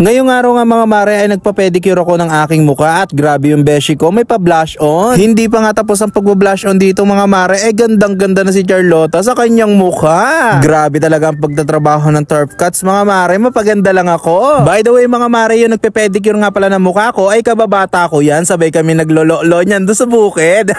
Ngayong araw nga mga mare ay nagpa-pedicure ako ng aking mukha at grabe yung beshi ko, may pa-blush on. Hindi pa nga tapos ang pag-blush on dito mga mare, eh gandang-ganda na si Charlotta sa kanyang mukha. Grabe talaga ang pagtatrabaho ng turf cuts mga mare, mapaganda lang ako. By the way mga mare, yung nagpe-pedicure nga pala ng mukha ko ay kababata ko yan, sabay kami naglolo-lo niyan doon sa bukid.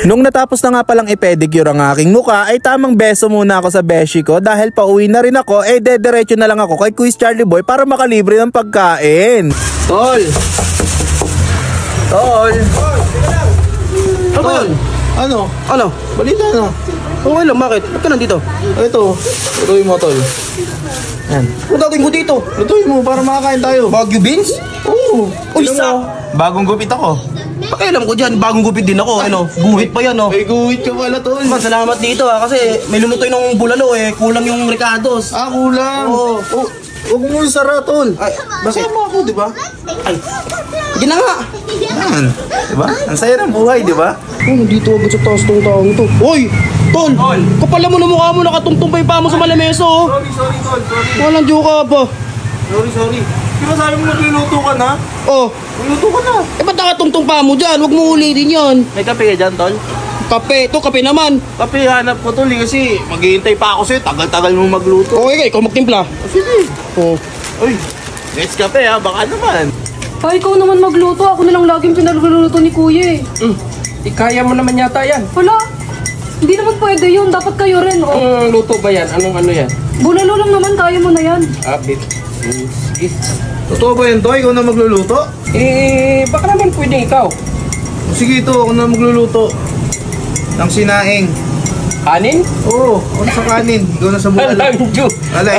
Nung natapos na nga palang i-pedicure ang aking mukha ay tamang beso muna ako sa beshi ko dahil pauwi na rin ako, eh dediretso na lang ako kay Quiz Charlie Boy para makalibre ng pagkain. Tol! Tol! Tol! Ano? Ano? Balita na. Okay lang, bakit? Ba't ka nandito? Ito, lutuin mo tol. Yan. Kung gagawin ko dito? Lutuin mo para makakain tayo. Baguio beans? Oo. Uy, sa! Bagong gupit ako. Pakialam ko dyan, bagong gupit din ako, ano? Guhit pa yan, no? May guhit ka pala tol. Man, salamat dito kasi may lulutoy ng bulalo kulang yung Ricardos. Ah, kulang. Oo. Oh, huwag mo yung sara tol. Ay, bakit? Sama ako, di ba? Ay, hindi na nga. Yan. Di ba? Ang saya ng buhay, di ba? Oh, nandito agad sa taas tong taong ito. Hoy! Tol! Kapala mo na mukha mo, nakatungtong pa yung paa mo sa malameso, oh. Sorry, tol. Sorry. Walang joke ka pa. Sorry. Di ba sabi mo nagluluto ka na? Oh, Luto ka na. ba't nakatungtong pa mo dyan? Huwag mo ulitin yan. May kape ka dyan, tol? Kape, ito kape naman. Kape, hanap ko tol kasi maghihintay pa ako sa'yo. Tagal-tagal mo magluto. Okay, ikaw magtimpla. Sige. Oh. Uy, next kape ha, baka naman. Pa, ikaw naman magluto. Ako na lang laging pinagluluto ni Kuya eh. Kaya mo naman yata yan. Wala. Hindi naman pwede yun. Dapat kayo rin. Oh. Anong luto ba yan? Anong ano yan? Bulalo lang naman. Kaya mo na yan. Bit. Sige. Totoo ba yun, Toy? Ikaw na magluluto? Baka naman pwede ikaw. Sige, ito. Ako na magluluto. Ng sinaing. Kanin? Oo, ako sa kanin. Ikaw na sa bulalo. Alam, Ju.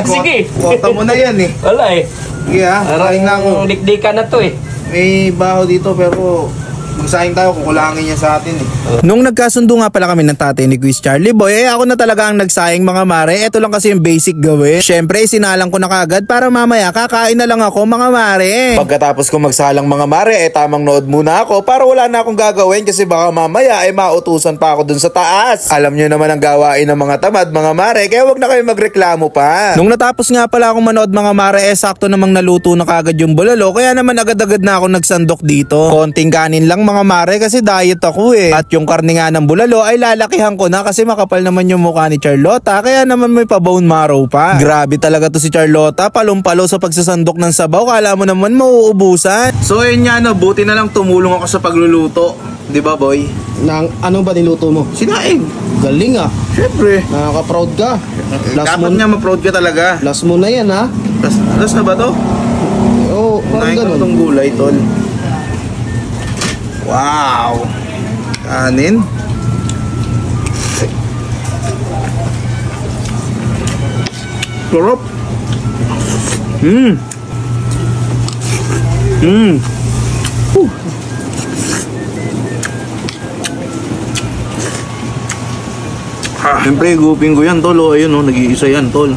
Sige. Kota mo na yan eh. Wala eh. Sige ha, kain na ako. Dikdika na to eh. May baho dito pero magsaing tayo, kukulangin niya sa atin eh. Nung nagkasundo nga pala kami ng tatay ni Quiz Charlie Boy, eh ako na talaga ang nagsaing mga mare. Ito lang kasi yung basic gawin. Syempre, sinalang ko na kagad para mamaya kakain na lang ako mga mare. Pagkatapos ko magsalang mga mare, eh tamang nood muna ako para wala na akong gagawin kasi baka mamaya eh mautusan pa ako dun sa taas. Alam nyo naman ang gawain ng mga tamad mga mare, kaya wag na kayo magreklamo pa. Nung natapos nga pala akong manood mga mare, eh sakto namang naluto na kagad yung bulalo, kaya naman agad-agad na ako nagsandok dito. Konting kanin lang mga mare kasi diet ako eh. At yung karne nga ng bulalo ay lalakihan ko na kasi makapal naman yung mukha ni Charlotta, kaya naman may pa bone marrow pa. Grabe talaga to si Charlotta, palong-palo sa pagsasandok ng sabaw, kala mo naman mauubusan. So yun nga no, buti na lang tumulong ako sa pagluluto. Di ba boy? Nang, ano ba niluto mo? Sinaing. Galing ah. Syempre. Nakaka-proud ka. Dapat nga ma-proud ka talaga. Last mo na yan ha. Last na ba to? Oo, parang Kunain ko ganun. itong gulay tol. Wow! Kanin. Sarap. Siyempre, gupin ko yan tol. Ayun oh, nag-iisa yan tol.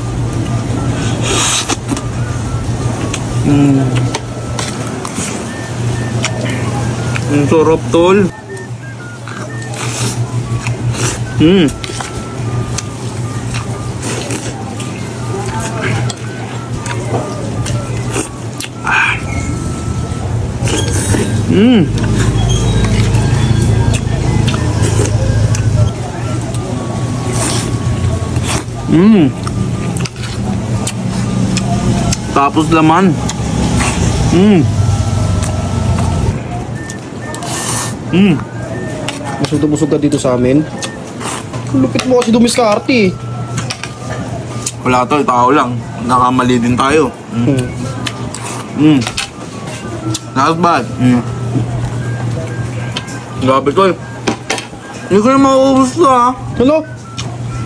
Ang sarap tol. Tapos laman. Busog ka dito sa amin. Lupit mo kasi dumiskarte eh. Wala tol, tao lang. Nakamali din tayo. Not bad. Grabe tol. Hindi ko na mauubos to ha. Ano?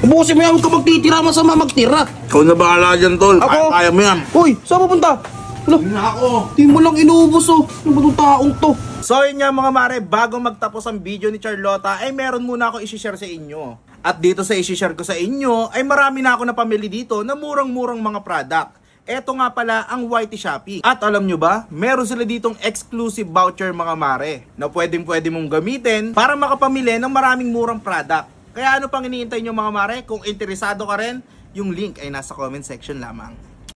Ubusin mo yan, huwag ka magtitira, masama magtira. Ikaw na bahala dyan tol. Ako? Kaya mo yan. Uy, saan pupunta? Wala. Hindi na ako. Di mo lang inuubos oh. Ano ba itong taong to? So yun nga mga mare, bago magtapos ang video ni Charlotta, ay meron muna ako isi-share sa inyo. At dito sa isi-share ko sa inyo, ay marami na ako napamili dito na murang-murang mga product. Eto nga pala ang Whitey Shopping. At alam nyo ba, meron sila ditong exclusive voucher mga mare na pwede mong gamitin para makapamili ng maraming murang product. Kaya ano pang iniintay nyo mga mare? Kung interesado ka rin, yung link ay nasa comment section lamang.